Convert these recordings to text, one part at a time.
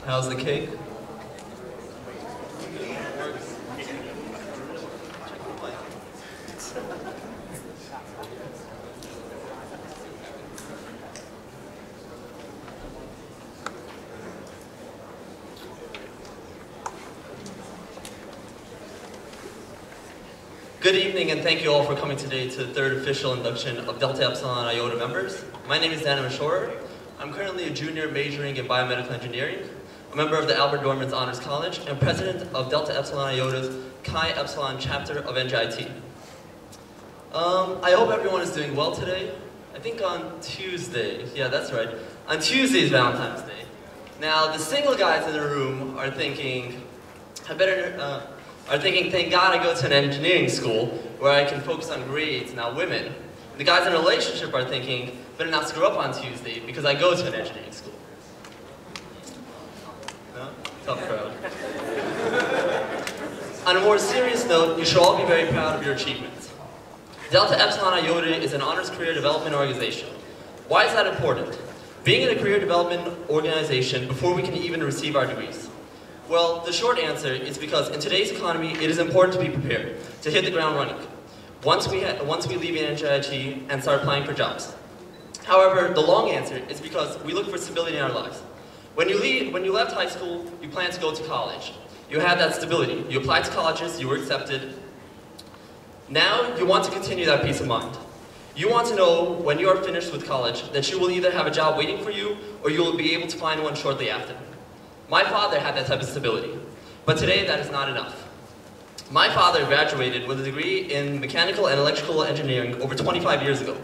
How's the cake? Good evening, and thank you all for coming today to the third official induction of Delta Epsilon Iota members. My name is Dan Mashour. I'm currently a junior majoring in biomedical engineering, a member of the Albert Dorman's Honors College, and president of Delta Epsilon Iota's Chi Epsilon chapter of NJIT. I hope everyone is doing well today. I think on Tuesday, yeah, that's right. On Tuesday is Valentine's Day. Now, the single guys in the room are thinking, thank God I go to an engineering school where I can focus on grades, not women. The guys in a relationship are thinking, better not screw up on Tuesday because I go to an engineering school. No? Tough crowd. On a more serious note, you should all be very proud of your achievements. Delta Epsilon Iota is an honors career development organization. Why is that important? Being in a career development organization before we can even receive our degrees. Well, the short answer is because in today's economy, it is important to be prepared, to hit the ground running, once we leave NJIT and start applying for jobs. However, the long answer is because we look for stability in our lives. When you left high school, you planned to go to college. You had that stability. You applied to colleges, you were accepted. Now, you want to continue that peace of mind. You want to know when you are finished with college that you will either have a job waiting for you or you will be able to find one shortly after. My father had that type of stability, but today that is not enough. My father graduated with a degree in mechanical and electrical engineering over 25 years ago.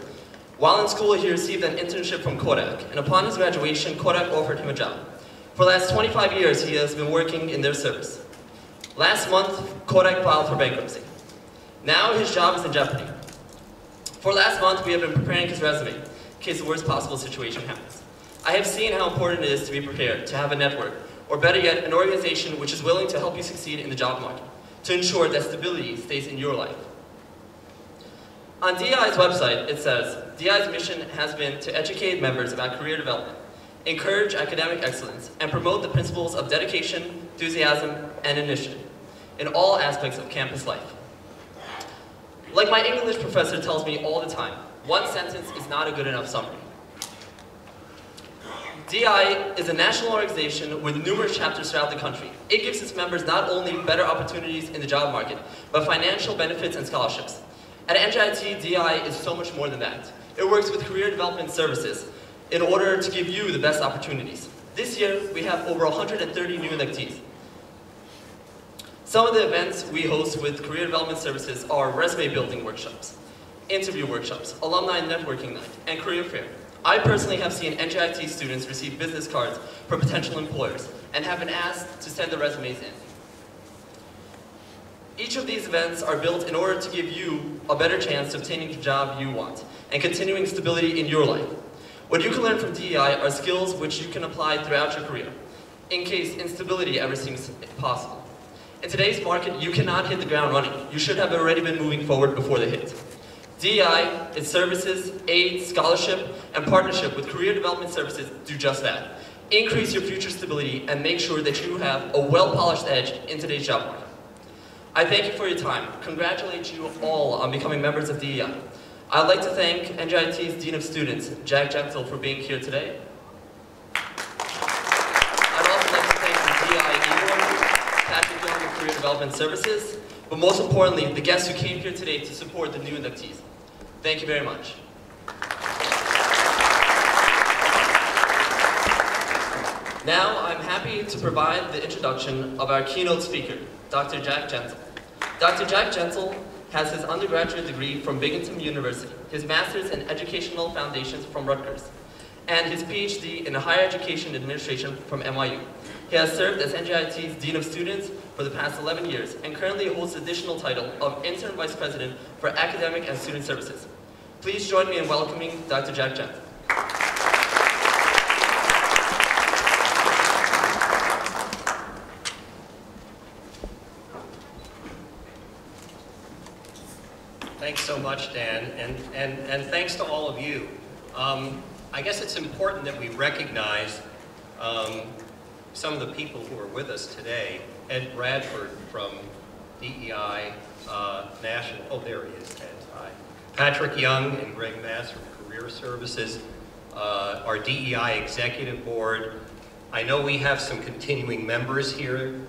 While in school, he received an internship from Kodak, and upon his graduation, Kodak offered him a job. For the last 25 years, he has been working in their service. Last month, Kodak filed for bankruptcy. Now his job is in jeopardy. For last month, we have been preparing his resume, in case the worst possible situation happens. I have seen how important it is to be prepared, to have a network, or better yet, an organization which is willing to help you succeed in the job market, to ensure that stability stays in your life. On DEI's website, it says, DEI's mission has been to educate members about career development, encourage academic excellence, and promote the principles of dedication, enthusiasm, and initiative in all aspects of campus life. Like my English professor tells me all the time, one sentence is not a good enough summary. DEI is a national organization with numerous chapters throughout the country. It gives its members not only better opportunities in the job market, but financial benefits and scholarships. At NJIT, DEI is so much more than that. It works with career development services in order to give you the best opportunities. This year, we have over 130 new inductees. Some of the events we host with career development services are resume building workshops, interview workshops, alumni networking night, and career fair. I personally have seen NJIT students receive business cards from potential employers and have been asked to send their resumes in. Each of these events are built in order to give you a better chance of obtaining the job you want and continuing stability in your life. What you can learn from DEI are skills which you can apply throughout your career, in case instability ever seems possible. In today's market, you cannot hit the ground running. You should have already been moving forward before the hit. DEI, its services, aid, scholarship, and partnership with career development services do just that. Increase your future stability and make sure that you have a well-polished edge in today's job market. I thank you for your time. Congratulate you all on becoming members of DEI. I'd like to thank NJIT's Dean of Students, Jack Gentle, for being here today. I'd also like to thank the DEI Board, Patrick Young of Career Development Services, but most importantly, the guests who came here today to support the new inductees. Thank you very much. Now, I'm happy to provide the introduction of our keynote speaker, Dr. Jack Gentle. Dr. Jack Gentle has his undergraduate degree from Binghamton University, his master's in educational foundations from Rutgers, and his PhD in higher education administration from NYU. He has served as NJIT's Dean of Students for the past 11 years and currently holds the additional title of Interim Vice President for Academic and Student Services. Please join me in welcoming Dr. Jack Gentle. Thanks so much, Dan, and thanks to all of you. I guess it's important that we recognize some of the people who are with us today. Ed Bradford from DEI National, oh there he is, Ed, hi. Patrick Young and Greg Mass from Career Services, our DEI Executive Board. I know we have some continuing members here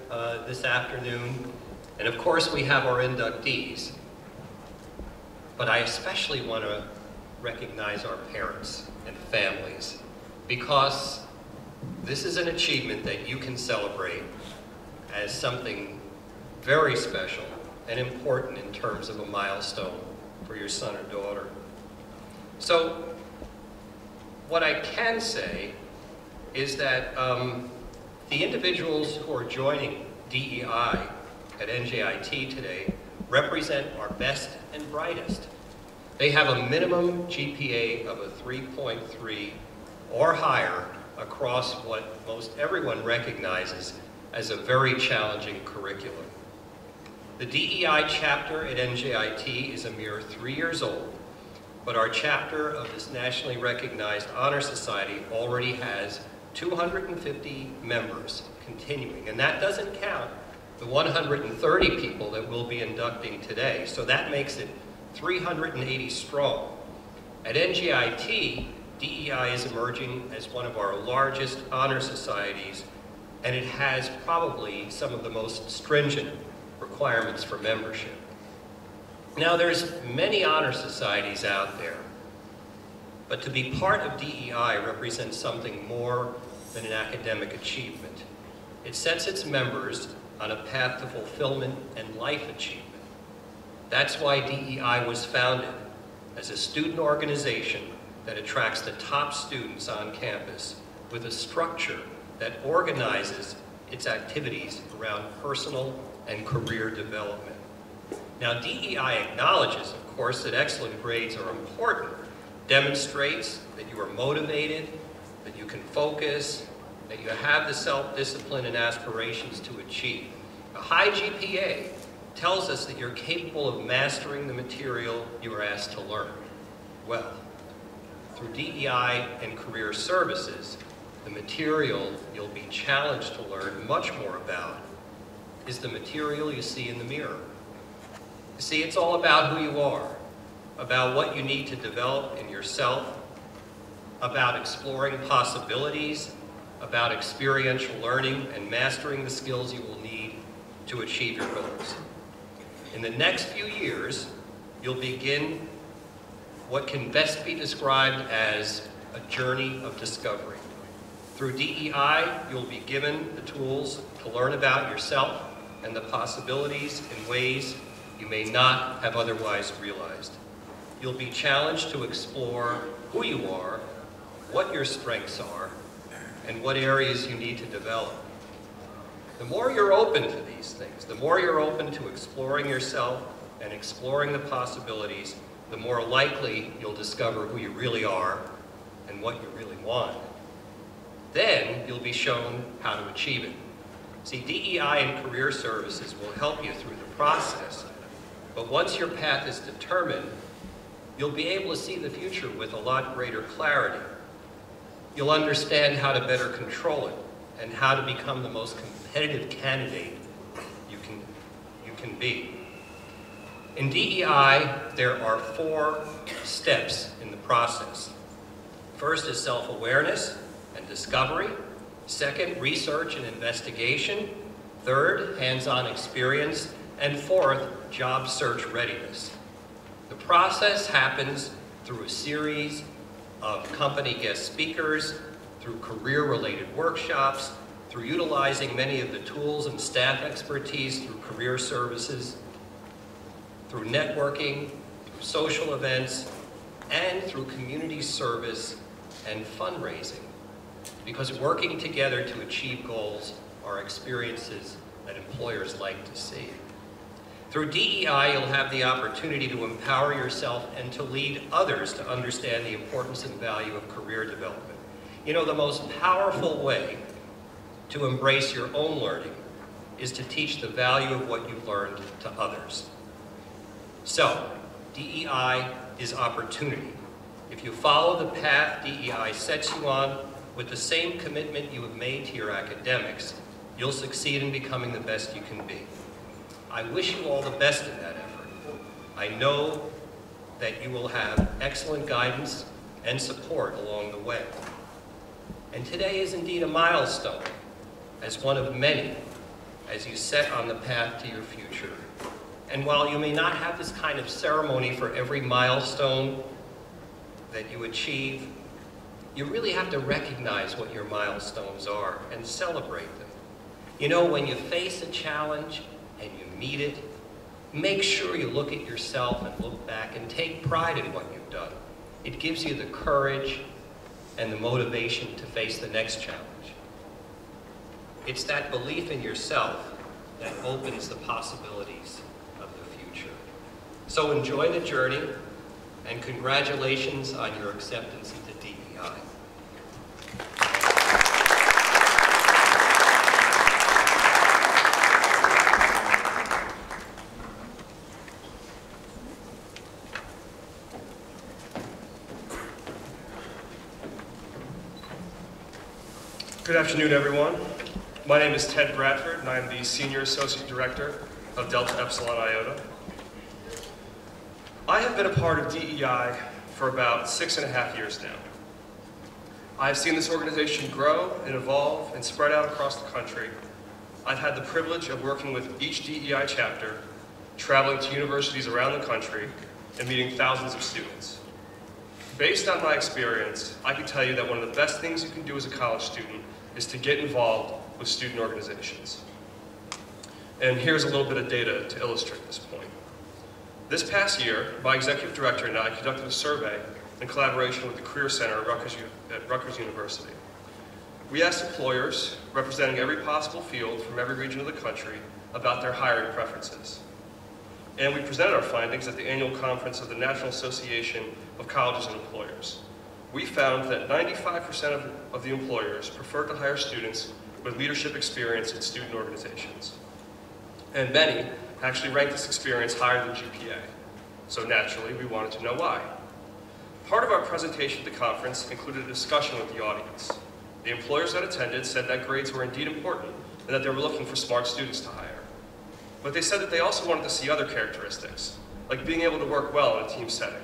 this afternoon, and of course we have our inductees. But I especially want to recognize our parents and families, because this is an achievement that you can celebrate as something very special and important in terms of a milestone for your son or daughter. So what I can say is that the individuals who are joining DEI at NJIT today represent our best and brightest. They have a minimum GPA of a 3.3 or higher across what most everyone recognizes as a very challenging curriculum. The DEI chapter at NJIT is a mere 3 years old, but our chapter of this nationally recognized honor society already has 250 members continuing, and that doesn't count the 130 people that we'll be inducting today, so that makes it 380 strong. At NJIT, DEI is emerging as one of our largest honor societies, and it has probably some of the most stringent requirements for membership. Now, there's many honor societies out there, but to be part of DEI represents something more than an academic achievement. It sets its members on a path to fulfillment and life achievement. That's why DEI was founded as a student organization that attracts the top students on campus with a structure that organizes its activities around personal and career development. Now, DEI acknowledges, of course, that excellent grades are important, demonstrates that you are motivated, that you can focus, that you have the self-discipline and aspirations to achieve. A high GPA tells us that you're capable of mastering the material you are asked to learn. Well, through DEI and Career Services, the material you'll be challenged to learn much more about is the material you see in the mirror. You see, it's all about who you are, about what you need to develop in yourself, about exploring possibilities, about experiential learning and mastering the skills you will need to achieve your goals. In the next few years, you'll begin what can best be described as a journey of discovery. Through DEI, you'll be given the tools to learn about yourself and the possibilities in ways you may not have otherwise realized. You'll be challenged to explore who you are, what your strengths are, and what areas you need to develop. The more you're open to these things, the more you're open to exploring yourself and exploring the possibilities, the more likely you'll discover who you really are and what you really want. Then you'll be shown how to achieve it. See, DEI and Career Services will help you through the process, but once your path is determined, you'll be able to see the future with a lot greater clarity. You'll understand how to better control it and how to become the most competitive candidate you can be. In DEI, there are 4 steps in the process. First is self-awareness and discovery. Second, research and investigation. Third, hands-on experience. And fourth, job search readiness. The process happens through a series of company guest speakers, through career-related workshops, through utilizing many of the tools and staff expertise through Career Services, through networking, through social events, and through community service and fundraising. Because working together to achieve goals are experiences that employers like to see. Through DEI, you'll have the opportunity to empower yourself and to lead others to understand the importance and value of career development. You know, the most powerful way to embrace your own learning is to teach the value of what you've learned to others. So, DEI is opportunity. If you follow the path DEI sets you on, with the same commitment you have made to your academics, you'll succeed in becoming the best you can be. I wish you all the best in that effort. I know that you will have excellent guidance and support along the way. And today is indeed a milestone, as one of many, as you set on the path to your future. And while you may not have this kind of ceremony for every milestone that you achieve, you really have to recognize what your milestones are and celebrate them. You know, when you face a challenge and you meet it, make sure you look at yourself and look back and take pride in what you've done. It gives you the courage and the motivation to face the next challenge. It's that belief in yourself that opens the possibilities of the future. So enjoy the journey, and congratulations on your acceptance into DEI. Good afternoon, everyone. My name is Ted Bradford, and I am the Senior Associate Director of Delta Epsilon Iota. I have been a part of DEI for about 6.5 years now. I have seen this organization grow and evolve and spread out across the country. I've had the privilege of working with each DEI chapter, traveling to universities around the country, and meeting thousands of students. Based on my experience, I can tell you that one of the best things you can do as a college student is to get involved with student organizations. And here's a little bit of data to illustrate this point. This past year, my executive director and I conducted a survey in collaboration with the Career Center at Rutgers University. We asked employers, representing every possible field from every region of the country, about their hiring preferences. And we presented our findings at the annual conference of the National Association of Colleges and Employers. We found that 95% of the employers prefer to hire students with leadership experience in student organizations. And many actually ranked this experience higher than GPA. So naturally, we wanted to know why. Part of our presentation at the conference included a discussion with the audience. The employers that attended said that grades were indeed important and that they were looking for smart students to hire. But they said that they also wanted to see other characteristics, like being able to work well in a team setting.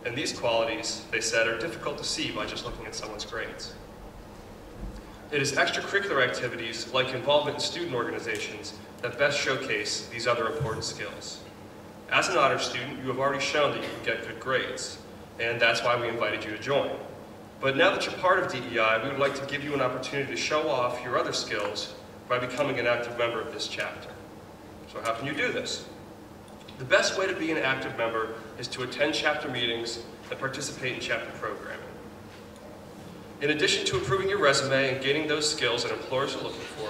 And these qualities, they said, are difficult to see by just looking at someone's grades. It is extracurricular activities like involvement in student organizations that best showcase these other important skills. As an honor student, you have already shown that you can get good grades, and that's why we invited you to join. But now that you're part of DEI, we would like to give you an opportunity to show off your other skills by becoming an active member of this chapter. So how can you do this? The best way to be an active member is to attend chapter meetings and participate in chapter programming. In addition to improving your resume and gaining those skills that employers are looking for,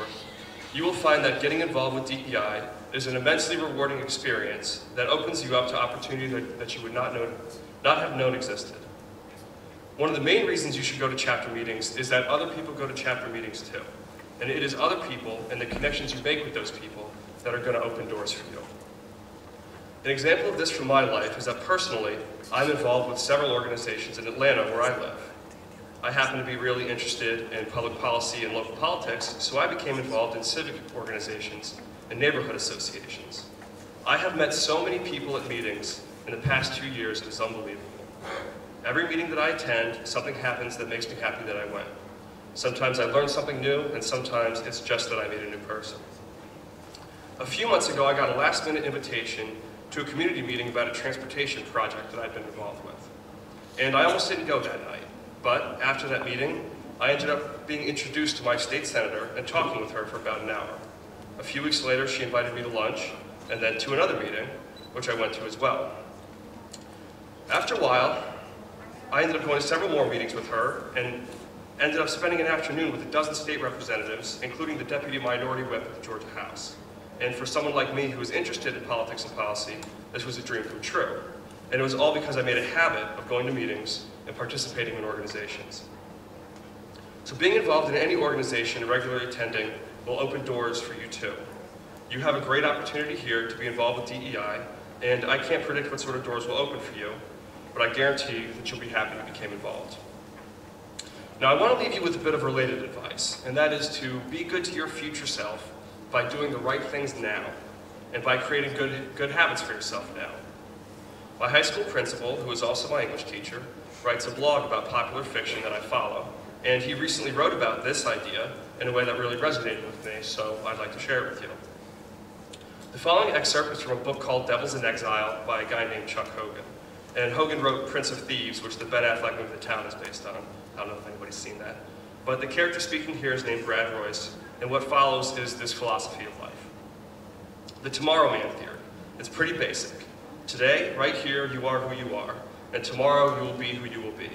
you will find that getting involved with DEI is an immensely rewarding experience that opens you up to opportunities that you would not have known existed. One of the main reasons you should go to chapter meetings is that other people go to chapter meetings too. And it is other people and the connections you make with those people that are going to open doors for you. An example of this from my life is that personally, I'm involved with several organizations in Atlanta where I live. I happen to be really interested in public policy and local politics, so I became involved in civic organizations and neighborhood associations. I have met so many people at meetings in the past 2 years, it is unbelievable. Every meeting that I attend, something happens that makes me happy that I went. Sometimes I learn something new, and sometimes it's just that I meet a new person. A few months ago, I got a last-minute invitation to a community meeting about a transportation project that I'd been involved with. And I almost didn't go that night, but after that meeting, I ended up being introduced to my state senator and talking with her for about an hour. A few weeks later, she invited me to lunch, and then to another meeting, which I went to as well. After a while, I ended up going to several more meetings with her, and ended up spending an afternoon with a dozen state representatives, including the Deputy Minority Whip at the Georgia House. And for someone like me who was interested in politics and policy, this was a dream come true. And it was all because I made a habit of going to meetings and participating in organizations. So being involved in any organization and regularly attending will open doors for you too. You have a great opportunity here to be involved with DEI, and I can't predict what sort of doors will open for you, but I guarantee you that you'll be happy you became involved. Now, I want to leave you with a bit of related advice, and that is to be good to your future self by doing the right things now, and by creating good habits for yourself now. My high school principal, who is also my English teacher, writes a blog about popular fiction that I follow, and he recently wrote about this idea in a way that really resonated with me, so I'd like to share it with you. The following excerpt is from a book called Devils in Exile by a guy named Chuck Hogan. And Hogan wrote Prince of Thieves, which the Ben Affleck movie The Town is based on. I don't know if anybody's seen that. But the character speaking here is named Brad Royce, and what follows is this philosophy of life. The Tomorrow Man theory. It's pretty basic. Today, right here, you are who you are, and tomorrow you will be who you will be.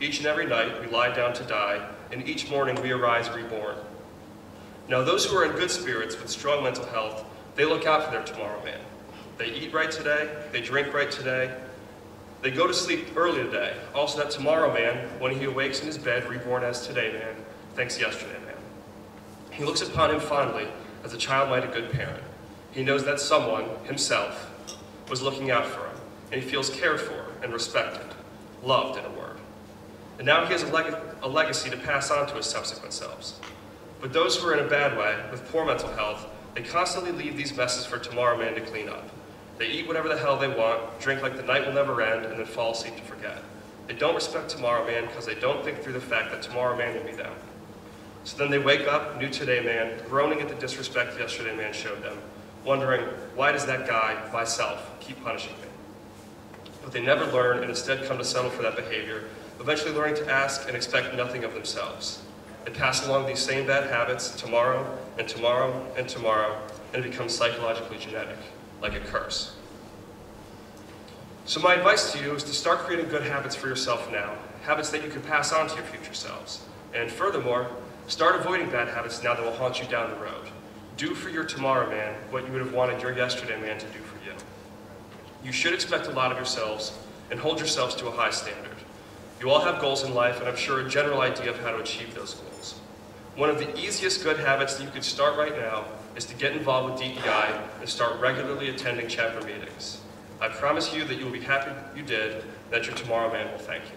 Each and every night, we lie down to die, and each morning we arise reborn. Now, those who are in good spirits with strong mental health, they look out for their tomorrow man. They eat right today, they drink right today, they go to sleep early today. Also, that tomorrow man, when he awakes in his bed, reborn as today man, thanks yesterday man. He looks upon him fondly as a child might a good parent. He knows that someone, himself, was looking out for him, and he feels cared for and respected, loved in a word. And now he has a legacy to pass on to his subsequent selves. But those who are in a bad way, with poor mental health, they constantly leave these messes for tomorrow man to clean up. They eat whatever the hell they want, drink like the night will never end, and then fall asleep to forget. They don't respect tomorrow man because they don't think through the fact that tomorrow man will be them. So then they wake up, new today man, groaning at the disrespect yesterday man showed them, wondering, why does that guy, myself, keep punishing me? But they never learn and instead come to settle for that behavior, eventually learning to ask and expect nothing of themselves. They pass along these same bad habits tomorrow and tomorrow and tomorrow, and it becomes psychologically genetic, like a curse. So my advice to you is to start creating good habits for yourself now, habits that you can pass on to your future selves. And furthermore, start avoiding bad habits now that will haunt you down the road. Do for your tomorrow man what you would have wanted your yesterday man to do for you. You should expect a lot of yourselves and hold yourselves to a high standard. You all have goals in life, and I'm sure a general idea of how to achieve those goals. One of the easiest good habits that you could start right now is to get involved with DEI and start regularly attending chapter meetings. I promise you that you will be happy you did, and that your tomorrow man will thank you.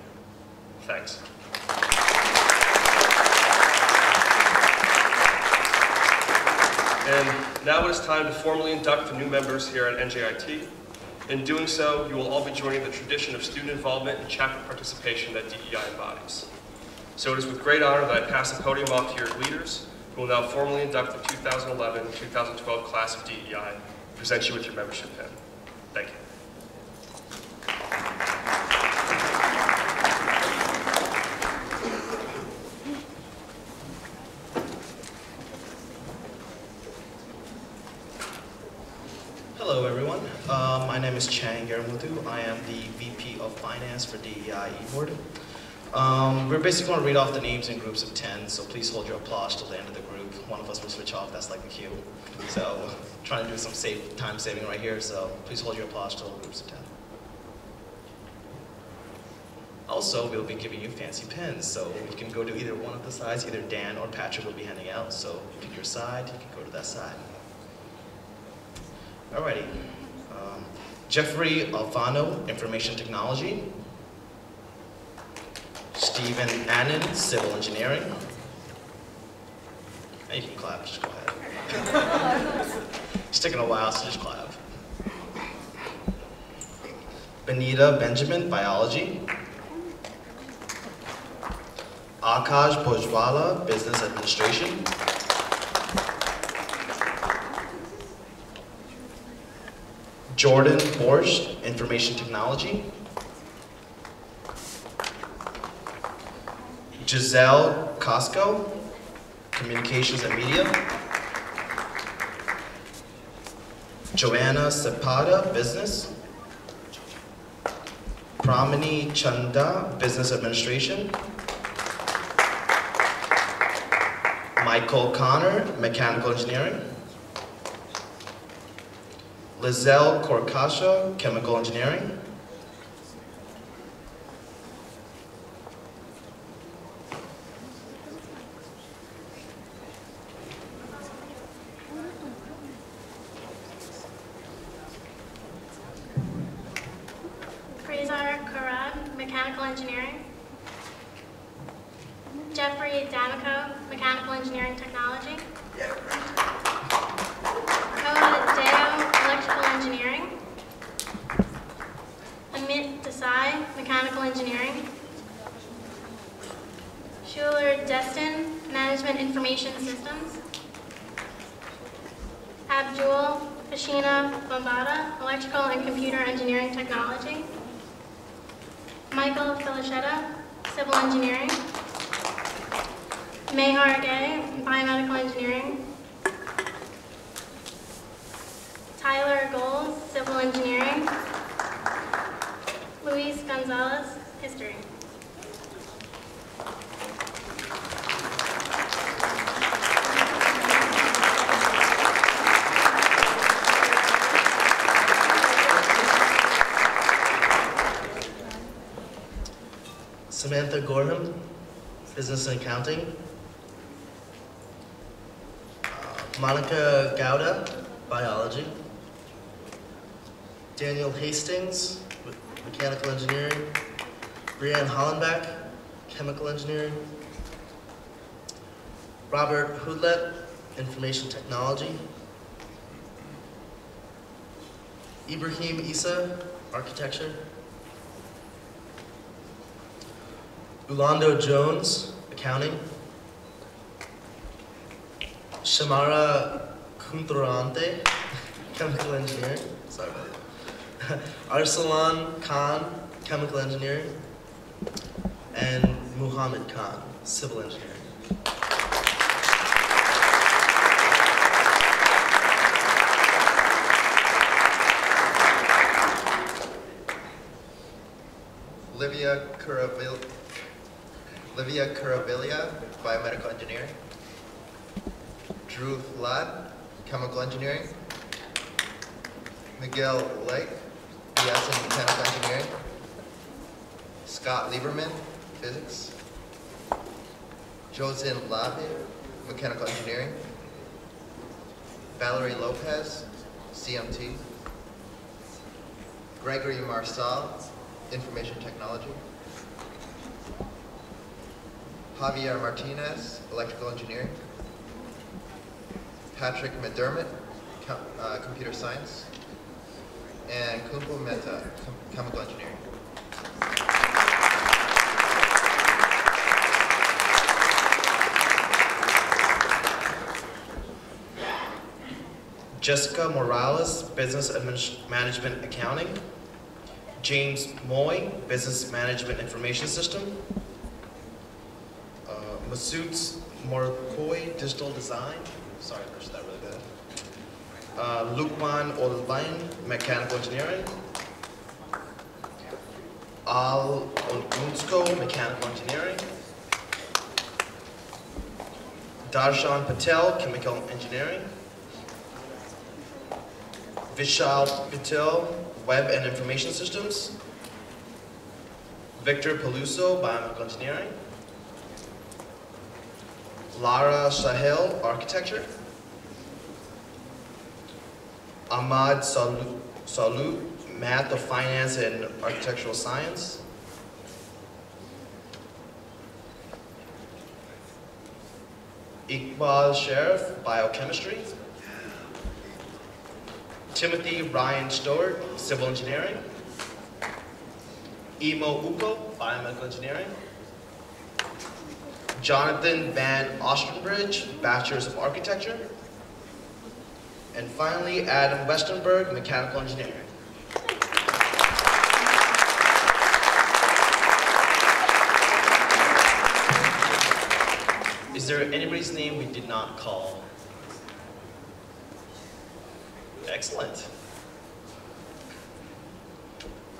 Thanks. And now it is time to formally induct the new members here at NJIT. In doing so, you will all be joining the tradition of student involvement and chapter participation that DEI embodies. So it is with great honor that I pass the podium off to your leaders, who will now formally induct the 2011-2012 class of DEI and present you with your membership pin. Thank you. Hello everyone, my name is Chang Yaramutu. I am the VP of Finance for DEI eBoard. We're basically going to read off the names in groups of 10, so please hold your applause till the end of the group. One of us will switch off, that's like the cue. So, trying to do some time saving right here, so please hold your applause till groups of 10. Also, we'll be giving you fancy pens, so you can go to either one of the sides, either Dan or Patrick will be handing out, so pick your side, you can go to that side. Alrighty. Jeffrey Alfano, Information Technology. Stephen Annan, Civil Engineering. And you can clap, just go ahead. It's taking a while, so just clap. Benita Benjamin, Biology. Akash Bhojwala, Business Administration. Jordan Borsch, Information Technology. Giselle Costco, Communications and Media. Joanna Zapata, Business. Pramini Chanda, Business Administration. Michael Connor, Mechanical Engineering. Lizelle Korkasha, Chemical Engineering. Fraser Karan, Mechanical Engineering. Jeffrey D'Amico, Mechanical Engineering Technology. Koa Deo, Electrical Engineering. Amit Desai, Mechanical Engineering. Schuler Destin, Management Information Systems. Abdul Kashina Bombada, Electrical and Computer Engineering Technology. Michael Felichetta, Civil Engineering. Mehar Gay, Biomedical Engineering. Tyler Gold, Civil Engineering. Luis Gonzalez, History. Samantha Gorham, Business and Accounting. Monica Gouda, Biology. Daniel Hastings, Mechanical Engineering. Brianne Hollenbeck, Chemical Engineering. Robert Hoodlet, Information Technology. Ibrahim Issa, Architecture. Ulando Jones, Accounting. Shamara Kunturante, Chemical Engineering. Sorry about that. Arsalan Khan, Chemical Engineering. And Muhammad Khan, Civil Engineering. Livia Curavillia, Biomedical Engineering. Drew Vlad, Chemical Engineering. Miguel Lake, BS in Mechanical Engineering. Scott Lieberman, Physics. Josin Lavi, Mechanical Engineering. Valerie Lopez, CMT. Gregory Marsal, Information Technology. Javier Martinez, Electrical Engineering. Patrick McDermott, Computer Science. And Kumpul Mehta, Chemical Engineering. Jessica Morales, Business Management Accounting. James Moy, Business Management Information System. Masoud Morkoi, Digital Design. Sorry, I pushed that really bad. Lukman Olbain, Mechanical Engineering. Al Onunsko, Mechanical Engineering. Darshan Patel, Chemical Engineering. Vishal Patel, Web and Information Systems. Victor Peluso, Biomedical Engineering. Lara Sahel, Architecture. Ahmad Salu, Math of Finance and Architectural Science. Iqbal Sheriff, Biochemistry. Timothy Ryan Stewart, Civil Engineering. Imo Uko, Biomedical Engineering. Jonathan Van Ostenbridge, Bachelor's of Architecture. And finally, Adam Westenberg, Mechanical Engineering. Is there anybody's name we did not call? Excellent.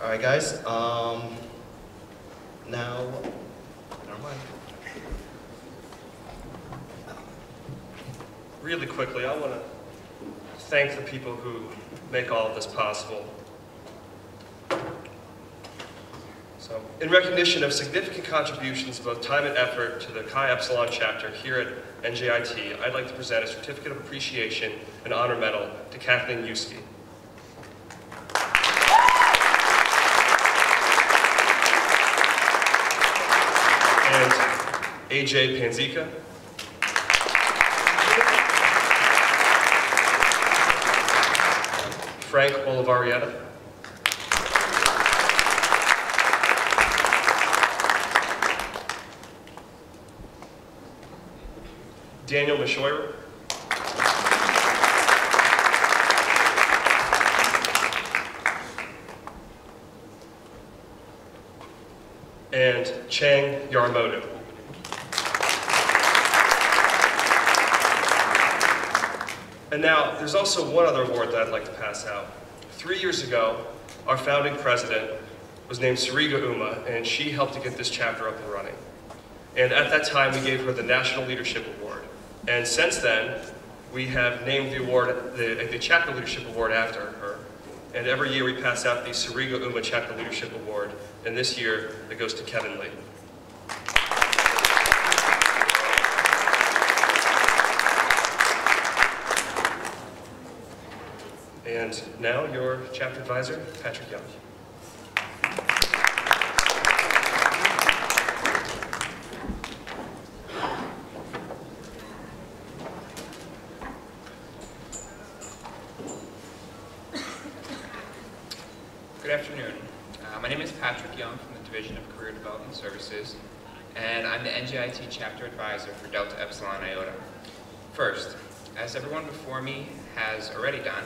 All right, guys. Now, never mind. Really quickly, I want to thank the people who make all of this possible. So, in recognition of significant contributions, both time and effort, to the Chi Epsilon chapter here at NJIT, I'd like to present a certificate of appreciation and honor medal to Kathleen Yuski. And AJ Panzica, Frank Olivarietta, Daniel Mishoira, and Chang Yaramoto. And now, there's also one other award that I'd like to pass out. 3 years ago, our founding president was named Suriga Uma, and she helped to get this chapter up and running. And at that time, we gave her the National Leadership Award. And since then, we have named the award, the Chapter Leadership Award after her. And every year we pass out the Suriga Uma Chapter Leadership Award. And this year, it goes to Kevin Lee. And now, your chapter advisor, Patrick Young. Good afternoon. My name is Patrick Young from the Division of Career Development Services, and I'm the NJIT Chapter Advisor for Delta Epsilon Iota. First, as everyone before me has already done,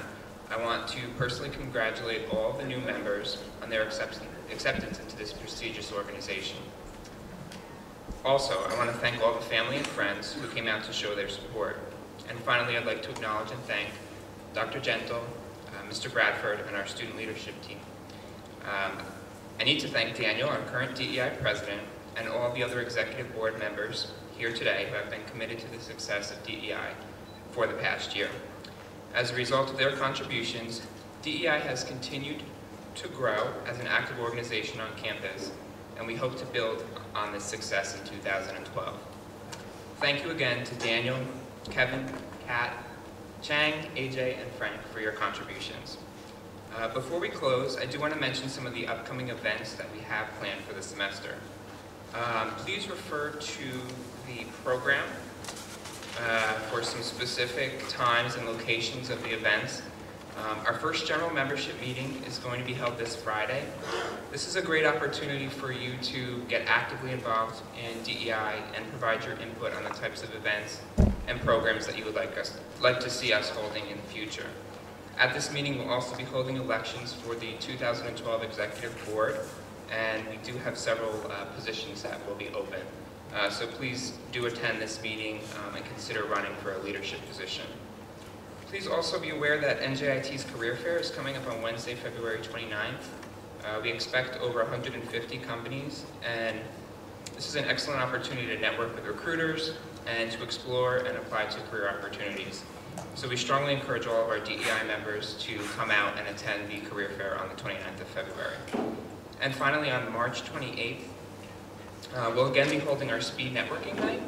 I want to personally congratulate all the new members on their acceptance into this prestigious organization. Also, I want to thank all the family and friends who came out to show their support. And finally, I'd like to acknowledge and thank Dr. Gentle, Mr. Bradford, and our student leadership team. I need to thank Daniel, our current DEI president, and all the other executive board members here today who have been committed to the success of DEI for the past year. As a result of their contributions, DEI has continued to grow as an active organization on campus, and we hope to build on this success in 2012. Thank you again to Daniel, Kevin, Kat, Chang, AJ, and Frank for your contributions. Before we close, I do want to mention some of the upcoming events that we have planned for the semester. Please refer to the program for some specific times and locations of the events. Our first general membership meeting is going to be held this Friday. This is a great opportunity for you to get actively involved in DEI and provide your input on the types of events and programs that you would like to see us holding in the future. At this meeting, we'll also be holding elections for the 2012 Executive Board, and we do have several positions that will be open. So please do attend this meeting and consider running for a leadership position. Please also be aware that NJIT's Career Fair is coming up on Wednesday, February 29th. We expect over 150 companies, and this is an excellent opportunity to network with recruiters and to explore and apply to career opportunities. So we strongly encourage all of our DEI members to come out and attend the Career Fair on the 29th of February. And finally, on March 28th, we'll again be holding our Speed Networking Night.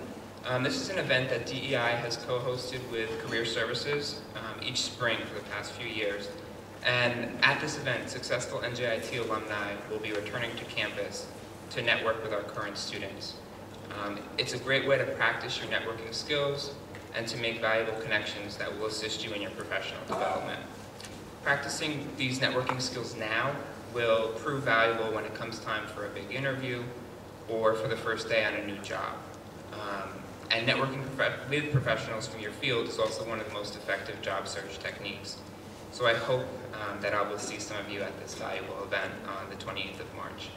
This is an event that DEI has co-hosted with Career Services each spring for the past few years. And at this event, successful NJIT alumni will be returning to campus to network with our current students. It's a great way to practice your networking skills and to make valuable connections that will assist you in your professional development. Practicing these networking skills now will prove valuable when it comes time for a big interview or for the first day on a new job. And networking with professionals from your field is also one of the most effective job search techniques. So I hope that I will see some of you at this valuable event on the 28th of March.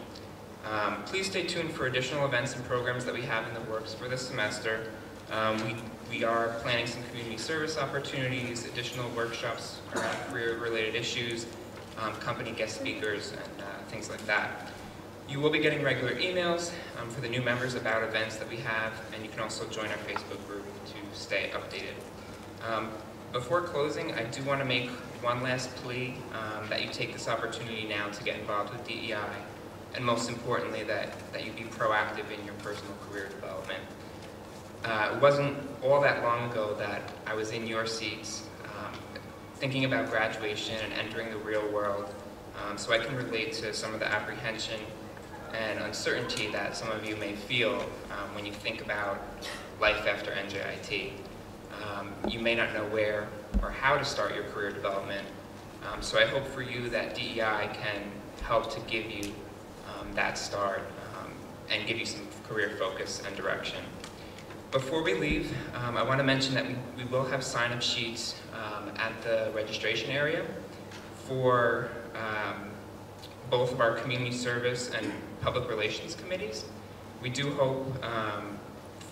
Please stay tuned for additional events and programs that we have in the works for this semester. We are planning some community service opportunities, additional workshops around career-related issues, company guest speakers, and things like that. You will be getting regular emails for the new members about events that we have, and you can also join our Facebook group to stay updated. Before closing, I do want to make one last plea that you take this opportunity now to get involved with DEI, and most importantly, that you be proactive in your personal career development. It wasn't all that long ago that I was in your seats thinking about graduation and entering the real world, so I can relate to some of the apprehension and uncertainty that some of you may feel when you think about life after NJIT. You may not know where or how to start your career development, so I hope for you that DEI can help to give you that start and give you some career focus and direction. Before we leave, I want to mention that we will have sign-up sheets at the registration area for both of our community service and public relations committees. We do hope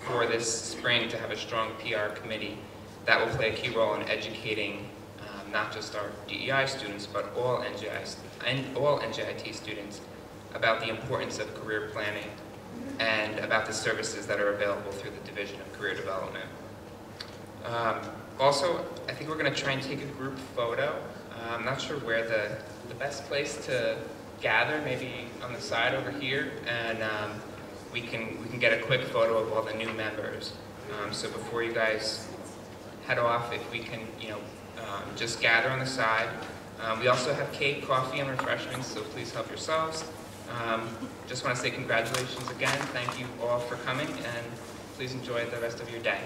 for this spring to have a strong PR committee that will play a key role in educating not just our DEI students, but all NJIT students about the importance of career planning and about the services that are available through the Division of Career Development. Also, I think we're going to try and take a group photo. I'm not sure where the best place to gather, maybe on the side over here, and we can get a quick photo of all the new members. So before you guys head off, if we can, just gather on the side. We also have cake, coffee, and refreshments, so please help yourselves. Just want to say congratulations again. Thank you all for coming, and please enjoy the rest of your day.